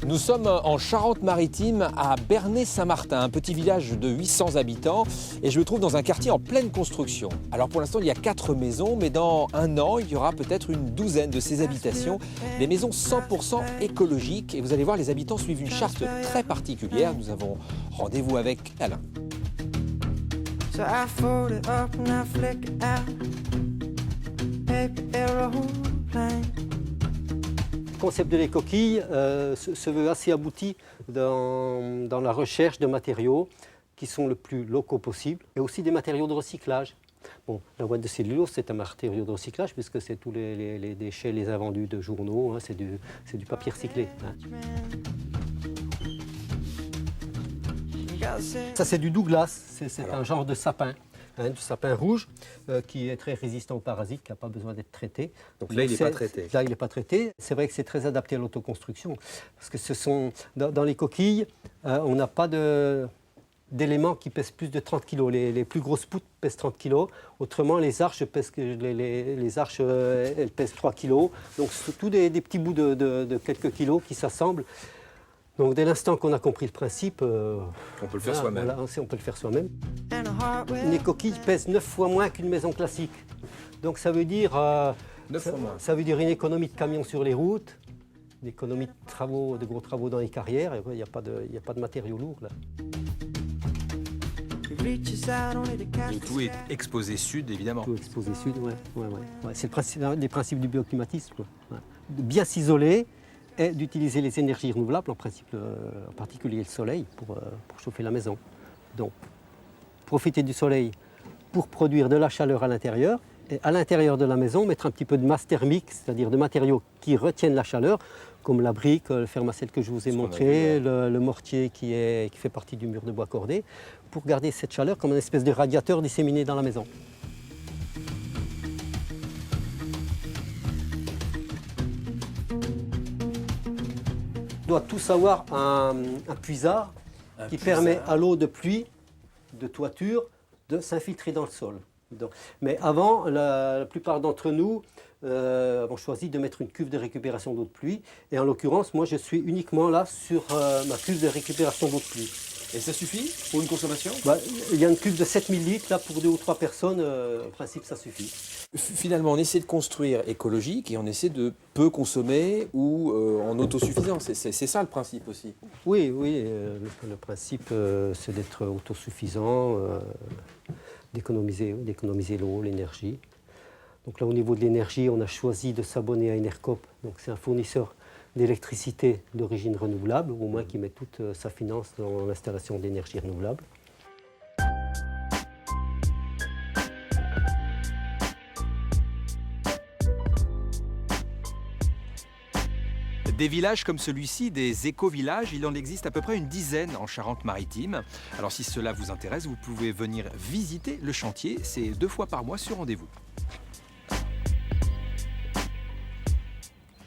Nous sommes en Charente-Maritime, à Bernay-Saint-Martin, un petit village de 800 habitants, et je me trouve dans un quartier en pleine construction. Alors pour l'instant, il y a 4 maisons, mais dans un an, il y aura peut-être une douzaine de ces habitations, des maisons 100% écologiques. Et vous allez voir, les habitants suivent une charte très particulière. Nous avons rendez-vous avec Alain. So I fold it up and I flick it out. Paper aeroplane. Le concept de l'écoquille se veut assez abouti dans la recherche de matériaux qui sont le plus locaux possible et aussi des matériaux de recyclage. Bon, la boîte de cellulose, c'est un matériau de recyclage puisque c'est tous les déchets, les invendus de journaux, hein, c'est du papier recyclé. Hein. Ça, c'est du Douglas, c'est un genre de sapin. Du sapin rouge qui est très résistant aux parasites, qui n'a pas besoin d'être traité. Donc là, il n'est pas traité. Là, il n'est pas traité. C'est vrai que c'est très adapté à l'autoconstruction. Parce que dans les coquilles, on n'a pas d'éléments qui pèsent plus de 30 kg. Les plus grosses poutres pèsent 30 kg. Autrement, les arches pèsent, elles pèsent 3 kg. Donc, c'est tous des petits bouts de quelques kilos qui s'assemblent. Donc dès l'instant qu'on a compris le principe, on peut le faire soi-même. Voilà, on peut le faire soi-même. Une écoquille pèse 9 fois moins qu'une maison classique. Donc ça veut dire, 9 fois moins. Ça veut dire une économie de camions sur les routes, une économie de gros travaux dans les carrières. Il n'y a pas de matériaux lourds là. Et tout est exposé sud, évidemment. Tout exposé sud, ouais. C'est un des principes du bioclimatisme. Ouais. De bien s'isoler et d'utiliser les énergies renouvelables, en particulier le soleil, pour chauffer la maison. Donc, profiter du soleil pour produire de la chaleur à l'intérieur, et à l'intérieur de la maison, mettre un petit peu de masse thermique, c'est-à-dire de matériaux qui retiennent la chaleur, comme la brique, le fermacène que je vous ai montré, le mortier qui fait partie du mur de bois cordé, pour garder cette chaleur comme une espèce de radiateur disséminé dans la maison. Doit tous avoir un puisard qui permet à l'eau de pluie, de toiture, de s'infiltrer dans le sol. Donc, mais avant, la plupart d'entre nous ont choisi de mettre une cuve de récupération d'eau de pluie. Et en l'occurrence, moi je suis uniquement là sur ma cuve de récupération d'eau de pluie. Et ça suffit pour une consommation ? Il y a une cuve de 7000 litres, là pour 2 ou 3 personnes, en principe ça suffit. Finalement, on essaie de construire écologique et on essaie de peu consommer ou en autosuffisance. C'est ça le principe aussi. Oui, le principe c'est d'être autosuffisant, d'économiser l'eau, l'énergie. Donc là au niveau de l'énergie, on a choisi de s'abonner à Enercop, donc c'est un fournisseur d'électricité d'origine renouvelable, au moins qui met toute sa finance dans l'installation d'énergie renouvelable. Des villages comme celui-ci, des éco-villages, il en existe à peu près une dizaine en Charente-Maritime. Alors si cela vous intéresse, vous pouvez venir visiter le chantier, c'est 2 fois par mois sur rendez-vous.